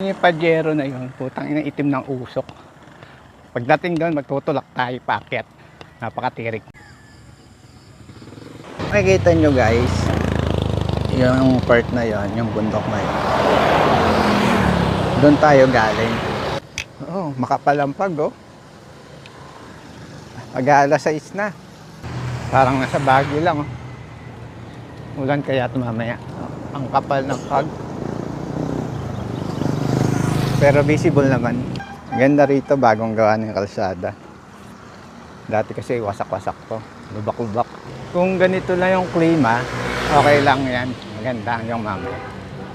Yung Pajero na yun, putang ina itim ng usok. Pagdating doon, magtutulak tayo paakyat. Napakatirik. Makikita nyo guys, yung part na yon, yung bundok na yun. Doon tayo galing. Oh, makapalampag oh. Mag-aalas 6 na. Parang nasa Baguio lang oh. Ulan kaya tumamaya. Ang kapal ng fog. Pero visible naman. Ganda rito, bagong gawa ng kalsada. Dati kasi wasak-wasak to. Lubak-lubak. Kung ganito lang yung klima, okay lang yan. Maganda yung mamaya.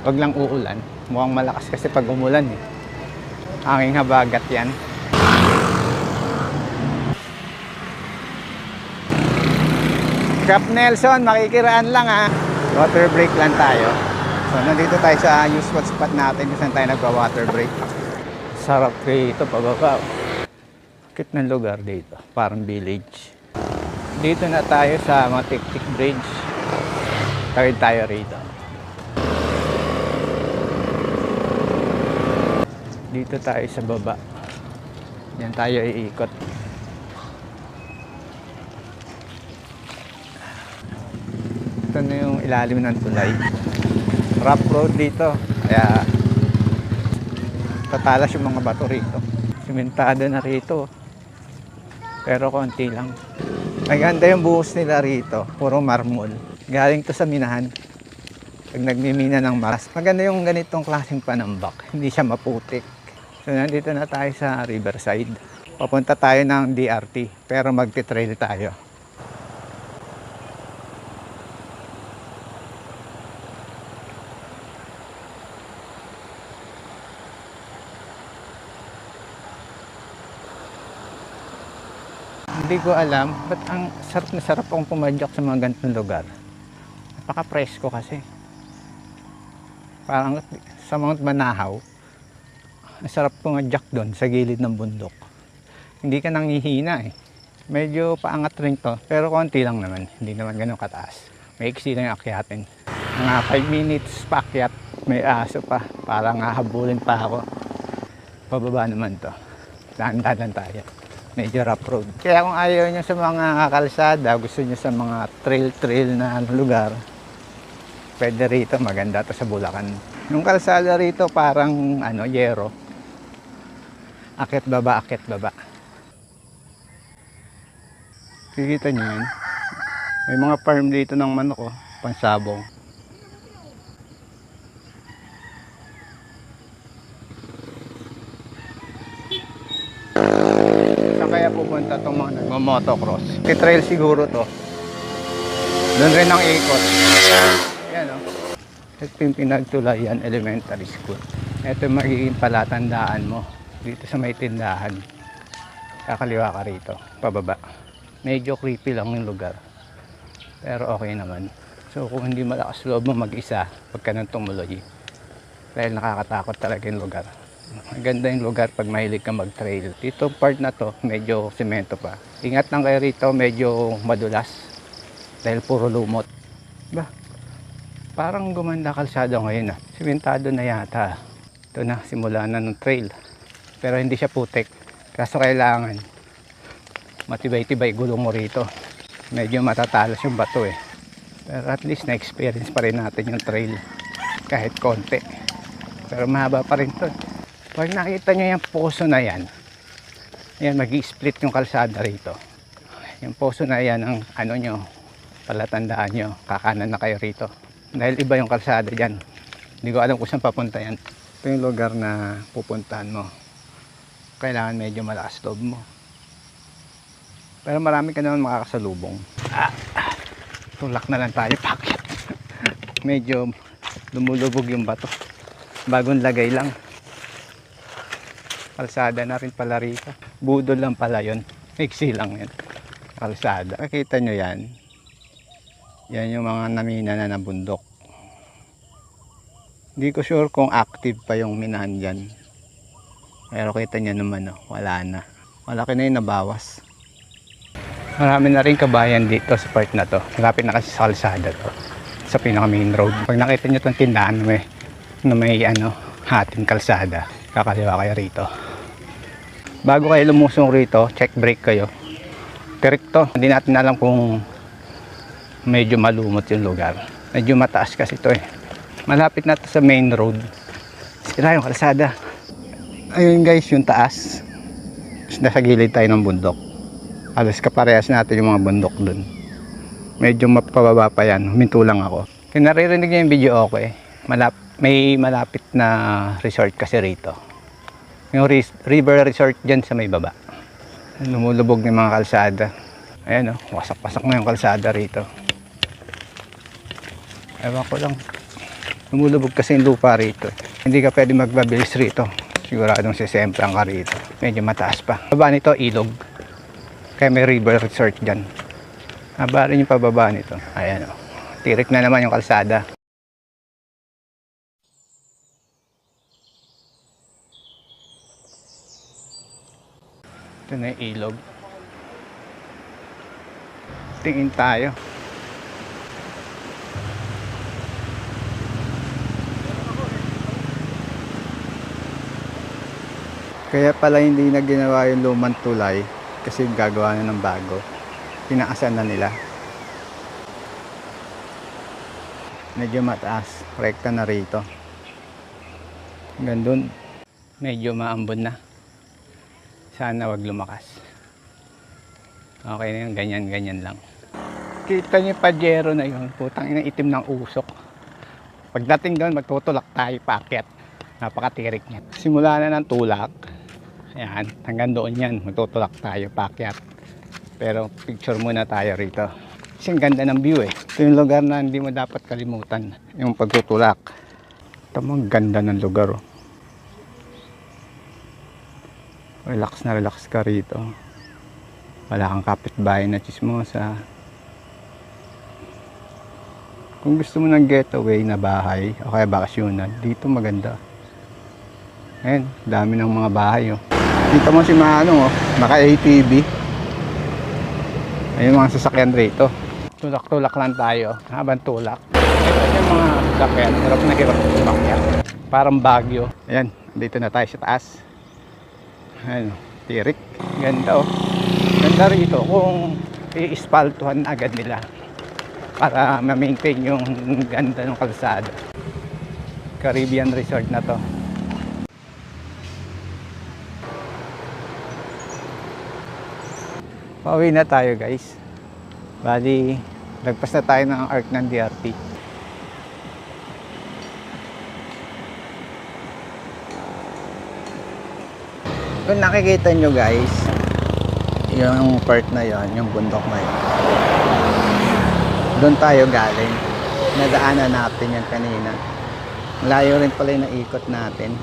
Huwag lang uulan. Mukhang malakas kasi pag umulan eh. Hanging habagat yan. Cap Nelson, makikiraan lang ha. Water break lang tayo. So nandito tayo sa usual spot natin kung saan tayo nagwa-water break. Sarap dito pababa. Kit ng lugar dito, parang village. Dito na tayo sa Matiktik Bridge. Tawid tayo rito. Dito tayo sa baba. Yan tayo iikot. Ito na yung ilalim ng tulay. Rough road dito. Kaya tatalas yung mga bato rito. Simentado na rito. Pero konti lang. Maganda yung buhos nila rito. Puro marmol. Galing to sa minahan. Pag nagmimina ng maras. Maganda yung ganitong klaseng panambak. Hindi siya maputik. So nandito na tayo sa Riverside. Papunta tayo ng DRT. Pero magti-trail tayo. Hindi ko alam, ba't ang sarap na sarap akong pumadyak sa mga ganitong lugar. Napaka-presko kasi. Parang sa Mount Manahaw, ang sarap pumadyak doon sa gilid ng bundok. Hindi ka nanghihina eh. Medyo paangat rin to, pero konti lang naman. Hindi naman ganun kataas. May iksi lang yung akyatin. Mga 5 minutes pa akyat, may aso pa. Parang hahabulin pa ako. Pababa naman to. Dahan-dahan tayo. Medyo rough road. Kaya kung ayaw nyo sa mga kalsada, gusto nyo sa mga trail na lugar, pwede rito, maganda to sa Bulacan. Yung kalsada rito parang yero. Akit baba, akit baba. Kikita nyo yan. May mga farm dito ng manok pansabong. Kaya pupunta itong mga nagmamotocross. Trail siguro to. Doon rin ang ikot. Yan o. Ito yung Pinagtulayan Elementary School. Ito yung magiging palatandaan mo. Dito sa may tindahan. Kakaliwa ka rito. Pababa. Medyo creepy lang yung lugar. Pero okay naman. So kung hindi malakas loob mo mag-isa, pagka nang tumuloy. Dahil nakakatakot talaga yung lugar. Maganda yung lugar pag mahilig ka mag-trail. Dito part na to, medyo semento pa. Ingat lang kayo rito, medyo madulas. Dahil puro lumot. Ba? Parang gumanda kalsada ngayon ah. Sementado na yata. Ito na, simula na ng trail. Pero hindi siya putik. Kaso kailangan matibay-tibay gulong mo rito. Medyo matatalas yung bato eh. Pero at least na-experience pa rin natin yung trail. Kahit konti. Pero mahaba pa rin to. Pag nakita nyo yung poso na yan, mag-i-split yung kalsada rito. Yung poso na yan, ang nyo, palatandaan nyo, kakanan na kayo rito. Dahil iba yung kalsada dyan. Hindi ko alam kung saan papunta yan. Ito yung lugar na pupuntahan mo. Kailangan medyo malakas loob mo. Pero marami ka naman makakasalubong. Tulak na lang tayo, pakyat. Medyo lumulubog yung bato. Bagong lagay lang. Kalsada na rin pala rito. Budol lang pala yun. Iksi lang yun. Kalsada. Nakita nyo yan. Yan yung mga namina na bundok. Hindi ko sure kung active pa yung minahan dyan. Pero kita nyo naman, wala na. Malaki na yung nabawas. Marami na rin kabayan dito sa part na to. Malapit na kasi sa kalsada to. Sa pinaka main road. Pag nakita nyo itong tindahan na may hating kalsada. Kakaliwa kayo rito. Bago kayo lumusong rito, check brake kayo. Tirik to. Hindi natin alam kung medyo malumot yung lugar. Medyo mataas kasi ito eh. Malapit na to sa main road. Sira yung kalsada. Ayun guys, yung taas. Nasa gilid tayo ng bundok. Alas kaparehas natin yung mga bundok dun. Medyo mapababa pa yan. Huminto lang ako. Kung naririnig niyo yung video okay. May malapit na resort kasi rito. Yung river resort dyan sa may baba. Lumulubog ng mga kalsada. Ayan o, wasak-wasak na yung kalsada rito. Ewan ko lang. Lumulubog kasi yung lupa rito. Hindi ka pwede magbabilis rito. Siguradong sisemplang ka rito. Medyo mataas pa. Baba nito, ilog. Kaya may river resort dyan. Haba rin yung pababa nito. Ayan o. Tirik na naman yung kalsada. Ito na yung ilog. Tingin tayo. Kaya pala hindi na ginawa yung lumang tulay kasi gagawa na ng bago. Pinaasan na nila. Medyo mataas. Rekta na rito. Hanggang dun. Medyo maambon na. Sana wag lumakas. Okay na yun, ganyan-ganyan lang. Kita niyo Pajero na yun. Putang ina, itim ng usok. Pagdating doon, magtutulak tayo paakyat. Napakatirik niya. Simula na ng tulak. Ayan, hanggang doon yan. Magtutulak tayo paakyat. Pero picture muna tayo rito. Kasi ang ganda ng view eh. Ito yung lugar na hindi mo dapat kalimutan. Yung pagtutulak. Ito mo, ang ganda ng lugar oh. Relax na relax ka rito. Wala kang kapitbahay na chismosa. Kung gusto mo ng getaway na bahay o kaya bakasyonan, dito maganda. Ayan, dami ng mga bahay oh. Dito mo si Manong oh, naka ATV. Ayun mga sasakyan rito. Tulak-tulak lang tayo habang tulak. Ito yung mga sasakyan, hirap na hirap sumakyan. Parang Baguio. Ayan, dito na tayo sa taas. Ayan, tirik. Ganda oh. Ganda rito kung i-ispaltuhan agad nila para ma-maintain yung ganda ng kalsada. Caribbean Resort na to. Pauwi na tayo guys. Bali, lagpas na tayo ng arc ng DRT. Kung nakikita nyo guys, yung part na yon, yung bundok na yun, doon tayo galing. Nadaanan natin yan kanina. Layo rin pala yung naikot natin.